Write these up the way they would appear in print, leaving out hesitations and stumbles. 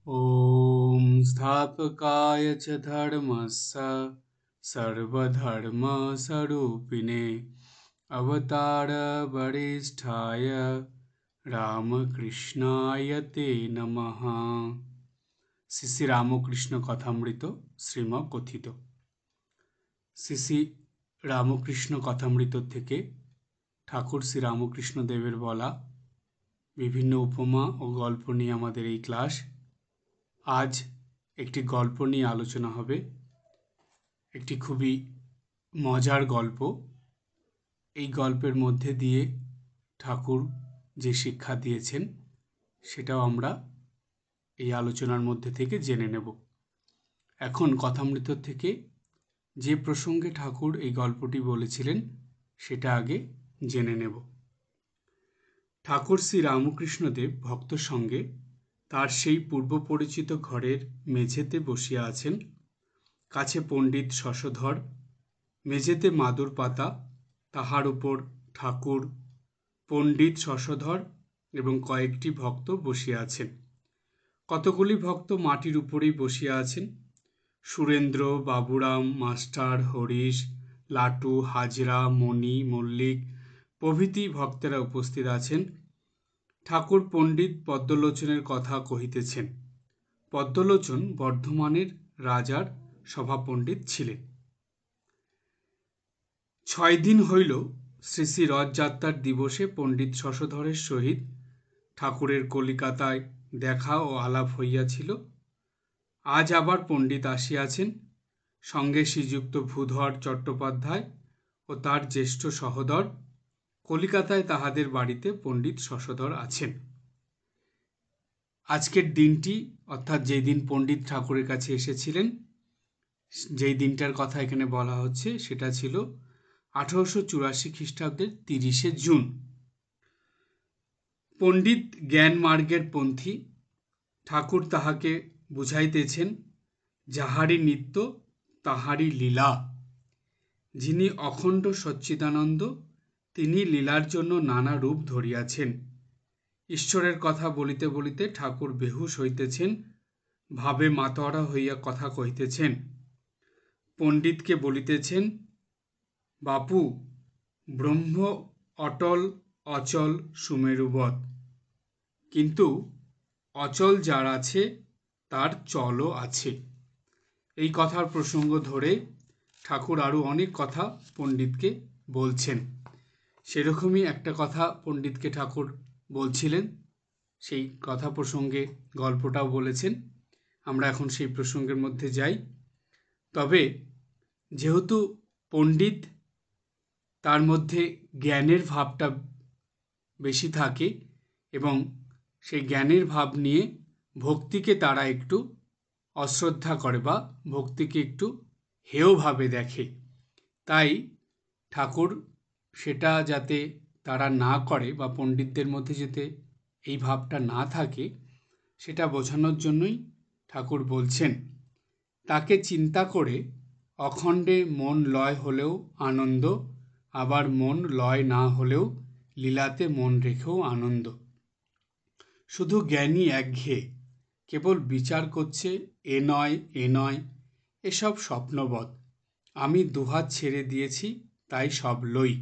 ॐ स्थापकाय च धर्मस्य सर्वधर्मस्वरूपिणे अवतारवरिष्ठाय রামকৃষ্ণায় তে নমঃ। শ্রী শ্রী রামকৃষ্ণ কথামৃত শ্রীম কথিত। শ্রী শ্রী রামকৃষ্ণ কথামৃত থেকে ঠাকুর শ্রী রামকৃষ্ণ দেবের বলা বিভিন্ন উপমা ও গল্প নিয়ে আমাদের এই ক্লাস। আজ একটি গল্প নিয়ে আলোচনা হবে, একটি খুবই মজার গল্প। এই গল্পের মধ্যে দিয়ে ঠাকুর যে শিক্ষা দিয়েছেন সেটাও আমরা এই আলোচনার মধ্যে থেকে জেনে নেব। এখন কথামৃত থেকে যে প্রসঙ্গে ঠাকুর এই গল্পটি বলেছিলেন সেটা আগে জেনে নেব। ঠাকুর শ্রী রামকৃষ্ণদেব ভক্ত সঙ্গে তার সেই পূর্ব পরিচিত ঘরের মেঝেতে বসিয়া আছেন। কাছে পণ্ডিত শশধর, মেঝেতে মাদুর পাতা, তাহার উপর ঠাকুর, পণ্ডিত শশধর এবং কয়েকটি ভক্ত বসিয়া আছেন। কতগুলি ভক্ত মাটির উপরেই বসিয়া আছেন। সুরেন্দ্র, বাবুরাম, মাস্টার, হরিশ, লাটু, হাজরা, মণি, মল্লিক প্রভৃতি ভক্তেরা উপস্থিত আছেন। ঠাকুর পণ্ডিত পদ্মলোচনের কথা কহিতেছেন। পদ্মলোচন বর্ধমানের রাজার সভাপণ্ডিত ছিলেন। 6 দিন হইল শ্রী শ্রী রথযাত্রার দিবসে পণ্ডিত শশধরের সহিত ঠাকুরের কলিকাতায় দেখা ও আলাপ হইয়াছিল। আজ আবার পণ্ডিত আসিয়াছেন, সঙ্গে শ্রীযুক্ত ভূধর চট্টোপাধ্যায় ও তার জ্যেষ্ঠ সহোদর। কলিকাতায় তাহাদের বাড়িতে পণ্ডিত শশধর আছেন। আজকের দিনটি, অর্থাৎ যেই দিন পণ্ডিত ঠাকুরের কাছে এসেছিলেন, যেই দিনটার কথা এখানে বলা হচ্ছে সেটা ছিল 1884 খ্রিস্টাব্দের 30শে জুন। পণ্ডিত জ্ঞান মার্গের পন্থী। ঠাকুর তাহাকে বুঝাইতেছেন, যাহারই নিত্য তাহারই লীলা। যিনি অখণ্ড সচ্চিদানন্দ, তিনি লীলার জন্য নানা রূপ ধরিয়াছেন। ঈশ্বরের কথা বলিতে বলিতে ঠাকুর বেহুশ হইতেছেন, ভাবে মাতোয়ারা হইয়া কথা কহিতেছেন। পণ্ডিতকে বলিতেছেন, বাপু, ব্রহ্ম অটল অচল সুমেরুবৎ, কিন্তু অচল যার আছে তার চলও আছে। এই কথার প্রসঙ্গ ধরে ঠাকুর আরও অনেক কথা পণ্ডিতকে বলছেন। সেরকমই একটা কথা পণ্ডিতকে ঠাকুর বলছিলেন, সেই কথা প্রসঙ্গে গল্পটাও বলেছেন। আমরা এখন সেই প্রসঙ্গের মধ্যে যাই। তবে যেহেতু পণ্ডিত, তার মধ্যে জ্ঞানের ভাবটা বেশি থাকে এবং সেই জ্ঞানের ভাব নিয়ে ভক্তিকে তারা একটু অশ্রদ্ধা করে বা ভক্তিকে একটু হেয়ভাবে দেখে, তাই ঠাকুর সেটা যাতে তারা না করে বা পণ্ডিতদের মধ্যে যাতে এই ভাবটা না থাকে সেটা বোঝানোর জন্যই ঠাকুর বলছেন, তাকে চিন্তা করে অখণ্ডে মন লয় হলেও আনন্দ, আবার মন লয় না হলেও লীলাতে মন রেখেও আনন্দ। শুধু জ্ঞানী একঘেয়ে, কেবল বিচার করছে এ নয় এ নয়, এসব স্বপ্নবৎ। আমি দুহাত ছেড়ে দিয়েছি, তাই সব লই।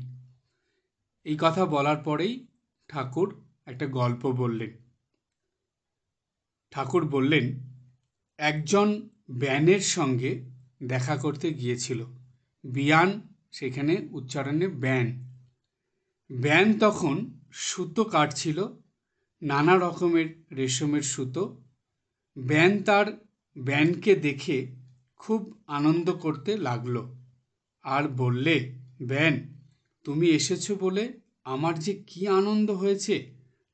এই কথা বলার পরেই ঠাকুর একটা গল্প বললেন। ঠাকুর বললেন, একজন ব্যানের সঙ্গে দেখা করতে গিয়েছিল। বিয়ান, সেখানে উচ্চারণে ব্যান। ব্যান তখন সুতো কাটছিল, নানা রকমের রেশমের সুতো। ব্যান তার ব্যানকে দেখে খুব আনন্দ করতে লাগলো আর বললে, ব্যান, তুমি এসেছো বলে আমার যে কি আনন্দ হয়েছে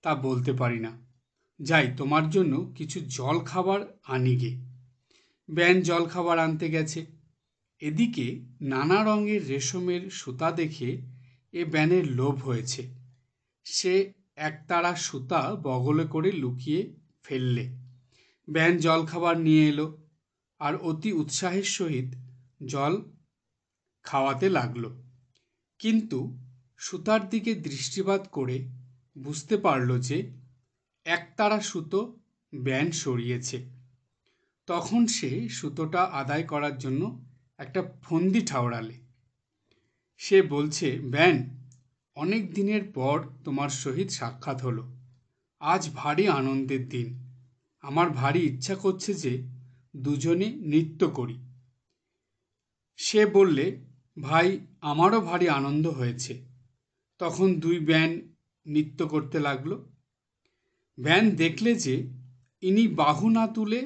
তা বলতে পারি না। যাই, তোমার জন্য কিছু জল খাবার আনি গে। ব্যান জল খাবার আনতে গেছে। এদিকে নানা রঙের রেশমের সুতা দেখে এ ব্যানের লোভ হয়েছে। সে একতারা সুতা বগলে করে লুকিয়ে ফেললে। ব্যান জল খাবার নিয়ে এলো আর অতি উৎসাহের সহিত জল খাওয়াতে লাগলো। কিন্তু সুতার দিকে দৃষ্টিপাত করে বুঝতে পারল যে একতারা সুতো ব্যান সরিয়েছে। তখন সে সুতোটা আদায় করার জন্য একটা ফন্দি ঠাওরালে। সে বলছে, ব্যান, অনেক দিনের পর তোমার সহিত সাক্ষাৎ হলো। আজ ভারী আনন্দের দিন। আমার ভারী ইচ্ছা করছে যে দুজনে নৃত্য করি। সে বললে, ভাই, আমারও ভারী আনন্দ হয়েছে। তখন দুই ব্যান নৃত্য করতে লাগলো। ব্যান দেখলে যে ইনি বাহু না তুলে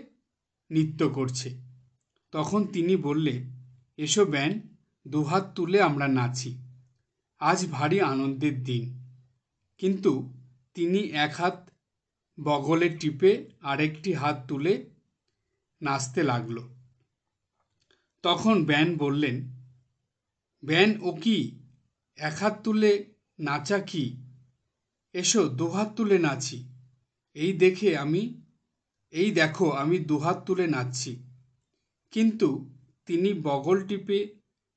নৃত্য করছে। তখন তিনি বললে, এসো ব্যান, দুহাত তুলে আমরা নাচি। আজ ভারী আনন্দের দিন। কিন্তু তিনি এক হাত বগলে টিপে আরেকটি হাত তুলে নাচতে লাগলো। তখন ব্যান বললেন, ব্যান, ও কি, এক হাত তুলে নাচা কি? এসো দুহাত তুলে নাচি। এই দেখো আমি দুহাত তুলে নাচছি। কিন্তু তিনি বগল টিপে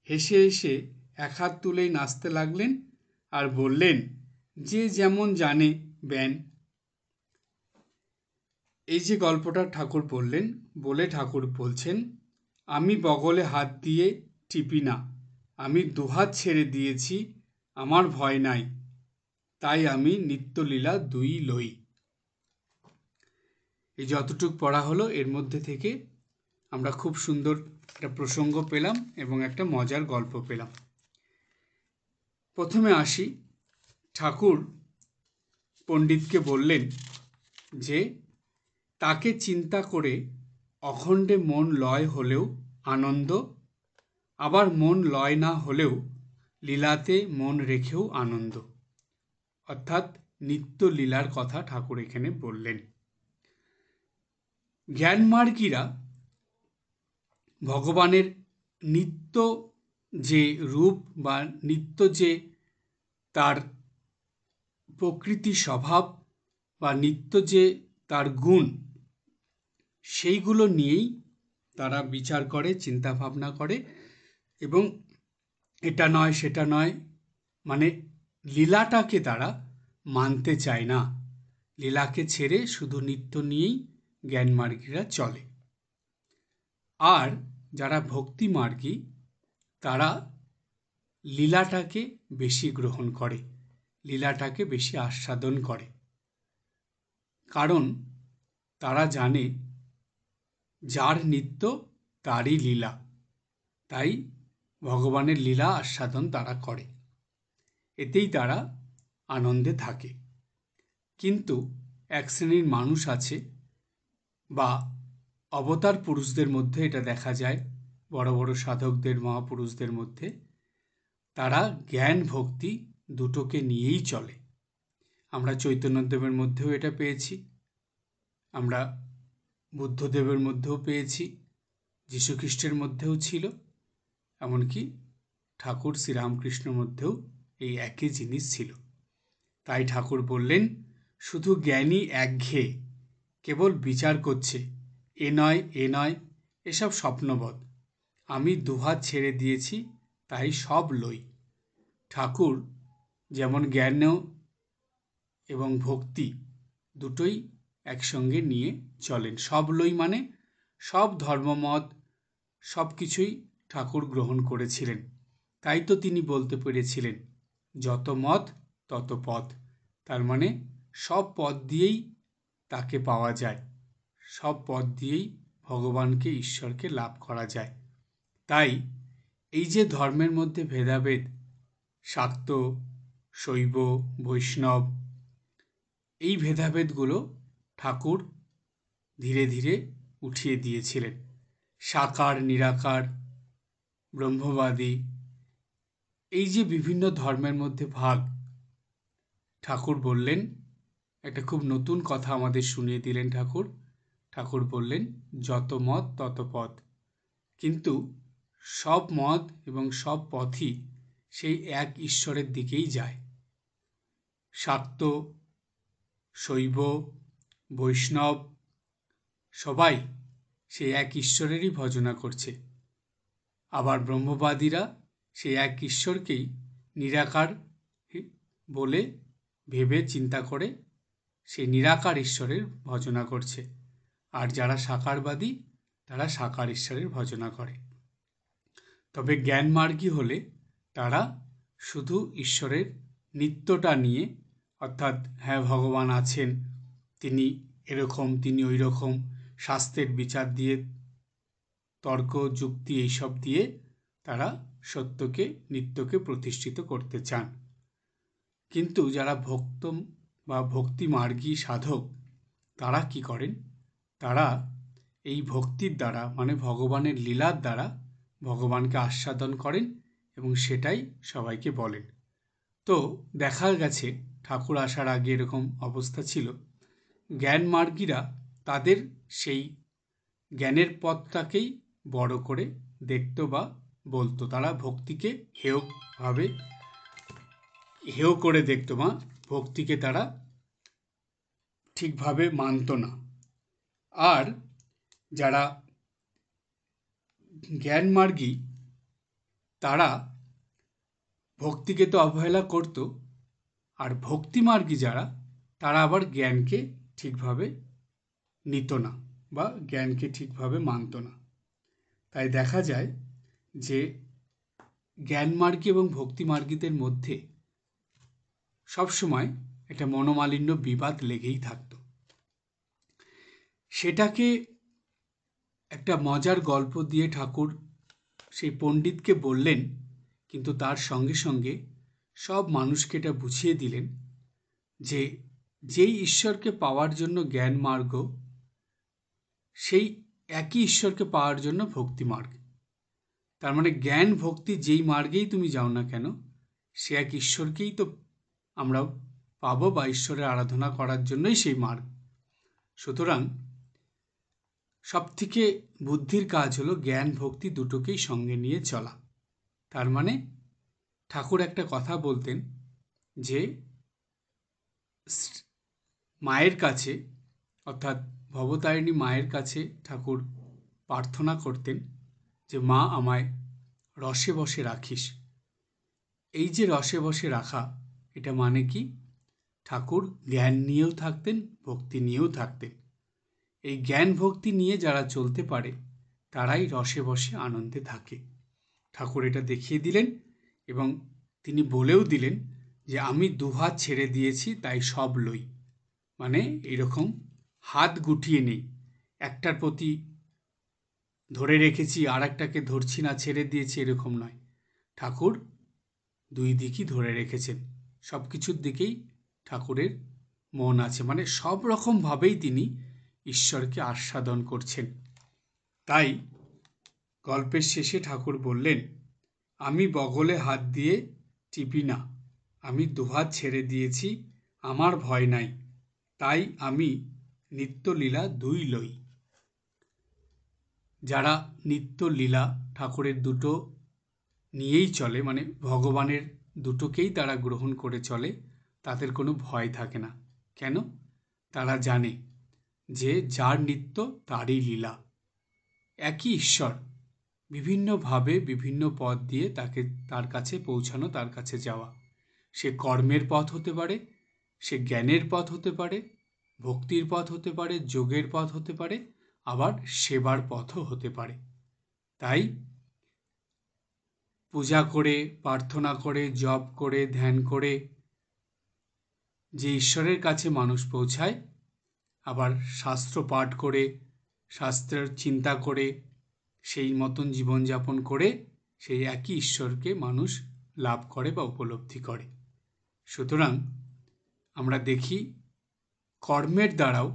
হেসে হেসে এক হাত তুলেই নাচতে লাগলেন আর বললেন, যে যেমন জানে ব্যান। এই যে গল্পটা ঠাকুর বললেন, বলে ঠাকুর বলছেন, আমি বগলে হাত দিয়ে টিপি না, আমি দুহাত ছেড়ে দিয়েছি, আমার ভয় নাই, তাই আমি নিত্যলীলা দুই লই। এই যতটুক পড়া হলো এর মধ্যে থেকে আমরা খুব সুন্দর একটা প্রসঙ্গ পেলাম এবং একটা মজার গল্প পেলাম। প্রথমে আসি, ঠাকুর পণ্ডিতকে বললেন যে তাকে চিন্তা করে অখণ্ডে মন লয় হলেও আনন্দ, আবার মন লয় না হলেও লীলাতে মন রেখেও আনন্দ। অর্থাৎ নিত্য লীলার কথা ঠাকুর এখানে বললেন। জ্ঞানমার্গীরা ভগবানের নিত্য যে রূপ বা নিত্য যে তার প্রকৃতি স্বভাব বা নিত্য যে তার গুণ, সেইগুলো নিয়েই তারা বিচার করে, চিন্তা ভাবনা করে এবং এটা নয় সেটা নয়, মানে লীলাটাকে তারা মানতে চায় না। লীলাকে ছেড়ে শুধু নিত্য নিয়েই জ্ঞানমার্গীরা চলে। আর যারা ভক্তিমার্গী তারা লীলাটাকে বেশি গ্রহণ করে, লীলাটাকে বেশি আস্বাদন করে। কারণ তারা জানে যার নিত্য তারই লীলা, তাই ভগবানের লীলা আস্বাদন তারা করে, এতেই তারা আনন্দে থাকে। কিন্তু এক শ্রেণীর মানুষ আছে বা অবতার পুরুষদের মধ্যে এটা দেখা যায়, বড় বড় সাধকদের, মহাপুরুষদের মধ্যে, তারা জ্ঞান ভক্তি দুটোকে নিয়েই চলে। আমরা চৈতন্যদেবের মধ্যেও এটা পেয়েছি, আমরা বুদ্ধদেবের মধ্যেও পেয়েছি, যীশুখ্রিস্টের মধ্যেও ছিল, এমনকি ঠাকুর শ্রীরামকৃষ্ণের মধ্যেও এই একই জিনিস ছিল। তাই ঠাকুর বললেন, শুধু জ্ঞানী একঘেয়ে কেবল বিচার করছে, এ নয় এ নয়, এসব স্বপ্নবৎ। আমি দুহাত ছেড়ে দিয়েছি, তাই সব লই। ঠাকুর যেমন জ্ঞানও এবং ভক্তি দুটোই একসঙ্গে নিয়ে চলেন। সব লই মানে সব ধর্মমত, সব কিছুই ঠাকুর গ্রহণ করেছিলেন। তাই তো তিনি বলতে পেরেছিলেন, যত মত তত পথ। তার মানে সব পথ দিয়েই তাকে পাওয়া যায়, সব পথ দিয়েই ভগবানকে, ঈশ্বরকে লাভ করা যায়। তাই এই যে ধর্মের মধ্যে ভেদাভেদ, শাক্ত, শৈব, বৈষ্ণব, এই ভেদাভেদগুলো ঠাকুর ধীরে ধীরে উঠিয়ে দিয়েছিলেন। সাকার, নিরাকার, ব্রহ্মবাদী, এই যে বিভিন্ন ধর্মের মধ্যে ভাগ, ঠাকুর বললেন, একটা খুব নতুন কথা আমাদের শুনিয়ে দিলেন ঠাকুর। ঠাকুর বললেন, যত মত তত পথ। কিন্তু সব মত এবং সব পথই সেই এক ঈশ্বরের দিকেই যায়। শাক্ত, শৈব, বৈষ্ণব সবাই সেই এক ঈশ্বরেরই ভজনা করছে। আবার ব্রহ্মবাদীরা সেই এক ঈশ্বরকেই নিরাকার বলে ভেবে চিন্তা করে সেই নিরাকার ঈশ্বরের ভজনা করছে। আর যারা সাকারবাদী তারা সাকার ঈশ্বরের ভজনা করে। তবে জ্ঞানমার্গী হলে তারা শুধু ঈশ্বরের নিত্যটা নিয়ে, অর্থাৎ হ্যাঁ ভগবান আছেন, তিনি এরকম তিনি ওই রকম, শাস্ত্রের বিচার দিয়ে, তর্ক যুক্তি এইসব দিয়ে তারা সত্যকে নিত্যকে প্রতিষ্ঠিত করতে চান। কিন্তু যারা ভক্ত বা ভক্তিমার্গী সাধক, তারা কি করেন? তারা এই ভক্তির দ্বারা, মানে ভগবানের লীলার দ্বারা ভগবানকে আস্বাদন করেন এবং সেটাই সবাইকে বলেন। তো দেখা গেছে ঠাকুর আসার আগে এরকম অবস্থা ছিল। জ্ঞানমার্গীরা তাদের সেই জ্ঞানের পথটাকেই বড় করে দেখতো বা বলতো। তারা ভক্তিকে হেয় করে দেখতো বা ভক্তিকে তারা ঠিকভাবে মানত না। আর যারা জ্ঞানমার্গী তারা ভক্তিকে তো অবহেলা করত, আর ভক্তিমার্গী যারা, তারা আবার জ্ঞানকে ঠিকভাবে নিত না বা জ্ঞানকে ঠিকভাবে মানত না। তাই দেখা যায় যে জ্ঞানমার্গী এবং ভক্তিমার্গীদের মধ্যে সবসময় একটা মনোমালিন্য, বিবাদ লেগেই থাকত। সেটাকে একটা মজার গল্প দিয়ে ঠাকুর সেই পণ্ডিতকে বললেন, কিন্তু তার সঙ্গে সঙ্গে সব মানুষকে এটা বুঝিয়ে দিলেন যে যেই ঈশ্বরকে পাওয়ার জন্য জ্ঞান মার্গ, সেই একই ঈশ্বরকে পাওয়ার জন্য ভক্তি মার্গ। তার মানে জ্ঞান ভক্তি যেই মার্গেই তুমি যাও না কেন, সে এক ঈশ্বরকেই তো আমরা পাবো, বা ঈশ্বরের আরাধনা করার জন্যই সেই মার্গ। সুতরাং সবথেকে বুদ্ধির কাজ হলো জ্ঞান ভক্তি দুটোকেই সঙ্গে নিয়ে চলা। তার মানে ঠাকুর একটা কথা বলতেন যে মায়ের কাছে, অর্থাৎ ভবতারিণী মায়ের কাছে ঠাকুর প্রার্থনা করতেন যে মা আমায় রসে বসে রাখিস। এই যে রসে বসে রাখা, এটা মানে কি? ঠাকুর জ্ঞান নিয়েও থাকতেন, ভক্তি নিয়েও থাকতেন। এই জ্ঞান ভক্তি নিয়ে যারা চলতে পারে তারাই রসে বসে আনন্দে থাকে। ঠাকুর এটা দেখিয়ে দিলেন এবং তিনি বলেও দিলেন যে আমি দুহাত ছেড়ে দিয়েছি তাই সব লই। মানে এরকম হাত গুটিয়ে নেই, একটার প্রতি ধরে রেখেছি আর একটাকে ধরছি না, ছেড়ে দিয়েছি, এরকম নয়। ঠাকুর দুই দিকই ধরে রেখেছেন, সব কিছুর দিকেই ঠাকুরের মন আছে, মানে সব রকমভাবেই তিনি ঈশ্বরকে আস্বাদন করছেন। তাই গল্পের শেষে ঠাকুর বললেন, আমি বগলে হাত দিয়ে টিপি না, আমি দুহাত ছেড়ে দিয়েছি, আমার ভয় নাই, তাই আমি নিত্যলীলা দুই লই। যারা নিত্যলীলা ঠাকুরের দুটো নিয়েই চলে, মানে ভগবানের দুটোকেই তারা গ্রহণ করে চলে, তাদের কোনো ভয় থাকে না। কেন? তারা জানে যে যার নিত্য তারই লীলা। একই ঈশ্বর বিভিন্নভাবে বিভিন্ন পথ দিয়ে তার কাছে পৌঁছানো, তার কাছে যাওয়া। সে কর্মের পথ হতে পারে, সে জ্ঞানের পথ হতে পারে, ভক্তির পথ হতে পারে, যোগের পথ হতে পারে, আবার সেবার পথও হতে পারে। তাই পূজা করে, প্রার্থনা করে, জপ করে, ধ্যান করে যে ঈশ্বরের কাছে মানুষ পৌঁছায়, আবার শাস্ত্র পাঠ করে, শাস্ত্রের চিন্তা করে, সেই মতন জীবনযাপন করে সেই একই ঈশ্বরকে মানুষ লাভ করে বা উপলব্ধি করে। সুতরাং আমরা দেখি কর্মের দ্বারাও,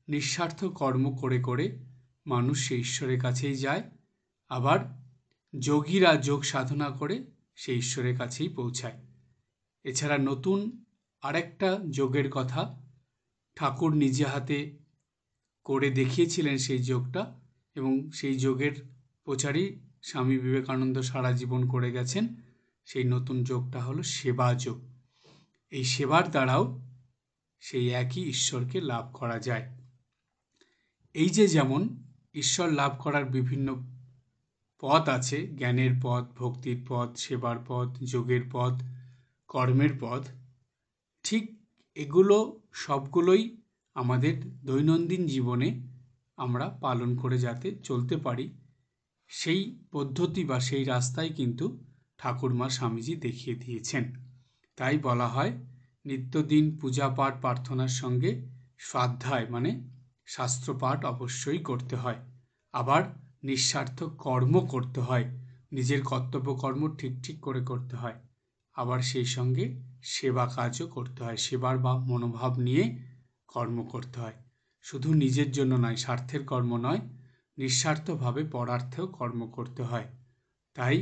নিঃস্বার্থ কর্ম করে করে মানুষ সেই ঈশ্বরের কাছেই যায়, আবার যোগীরা যোগ সাধনা করে সেই ঈশ্বরের কাছেই পৌঁছায়। এছাড়া নতুন আরেকটা যোগের কথা ঠাকুর নিজে হাতে করে দেখিয়েছিলেন সেই যোগটা, এবং সেই যোগের প্রচারই স্বামী বিবেকানন্দ সারা জীবন করে গেছেন। সেই নতুন যোগটা হলো সেবা যোগ। এই সেবার দ্বারাও সেই একই ঈশ্বরকে লাভ করা যায়। এই যে যেমন ঈশ্বর লাভ করার বিভিন্ন পথ আছে, জ্ঞানের পথ, ভক্তির পথ, সেবার পথ, যোগের পথ, কর্মের পথ, ঠিক এগুলো সবগুলোই আমাদের দৈনন্দিন জীবনে আমরা পালন করে যাতে চলতে পারি, সেই পদ্ধতি বা সেই রাস্তায় কিন্তু ঠাকুরমা স্বামীজি দেখিয়ে দিয়েছেন। তাই বলা হয় নিত্যদিন পূজা পাঠ প্রার্থনার সঙ্গে স্বাধ্যায় মানে শাস্ত্রপাঠ অবশ্যই করতে হয়। আবার নিঃস্বার্থ কর্ম করতে হয়, নিজের কর্তব্য কর্ম ঠিক করে করতে হয়। আবার সেই সঙ্গে সেবা কাজও করতে হয়, সেবার বা মনোভাব নিয়ে কর্ম করতে হয়। শুধু নিজের জন্য নয়, স্বার্থের কর্ম নয়, নিঃস্বার্থভাবে পরার্থেও কর্ম করতে হয়। তাই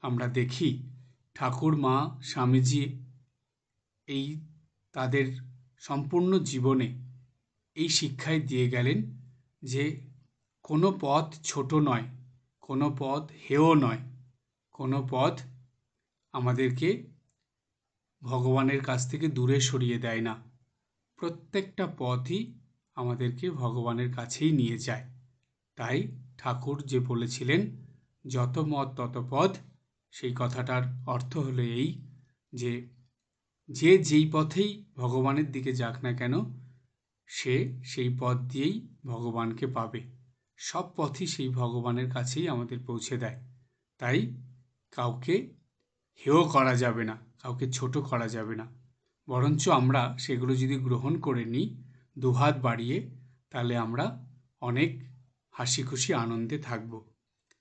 আমরা দেখি ঠাকুর মা স্বামীজি এই তাদের সম্পূর্ণ জীবনে এই শিক্ষাই দিয়ে গেলেন যে কোনো পথ ছোট নয়, কোনো পথ হেয় নয়, কোনো পথ আমাদেরকে ভগবানের কাছ থেকে দূরে সরিয়ে দেয় না। প্রত্যেকটা পথই আমাদেরকে ভগবানের কাছেই নিয়ে যায়। তাই ঠাকুর যে বলেছিলেন যত মত তত পথ, সেই কথাটার অর্থ হলো এই যে যে যেই পথেই ভগবানের দিকে যাক না কেন, সে সেই পথ দিয়েই ভগবানকে পাবে। সব পথই সেই ভগবানের কাছেই আমাদের পৌঁছে দেয়। তাই কাউকে হেয় করা যাবে না, কাউকে ছোট করা যাবে না, বরঞ্চ আমরা সেগুলো যদি গ্রহণ করে নিই দুহাত বাড়িয়ে, তাহলে আমরা অনেক হাসি খুশি আনন্দে থাকব।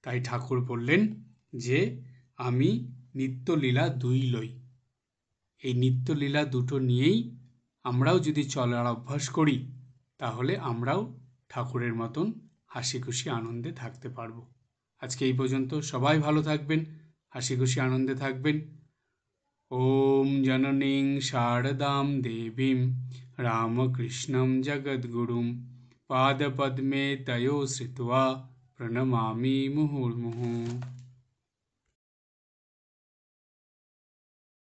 তাই ঠাকুর বললেন যে আমি নিত্যলীলা দুই লই। এই নিত্যলীলা দুটো নিয়েই আমরাও যদি চলার অভ্যাস করি, তাহলে আমরাও ঠাকুরের মতন হাসি খুশি আনন্দে থাকতে পারব। আজকে এই পর্যন্ত। সবাই ভালো থাকবেন, হাসি খুশি আনন্দে থাকবেন। ওম জননীং শারদাম দেবীম রামকৃষ্ণম জগদ্গুরুম পাদপদ্মে তয়োশ্রিত্বা প্রণমামি মুহুর্মুহুঃ।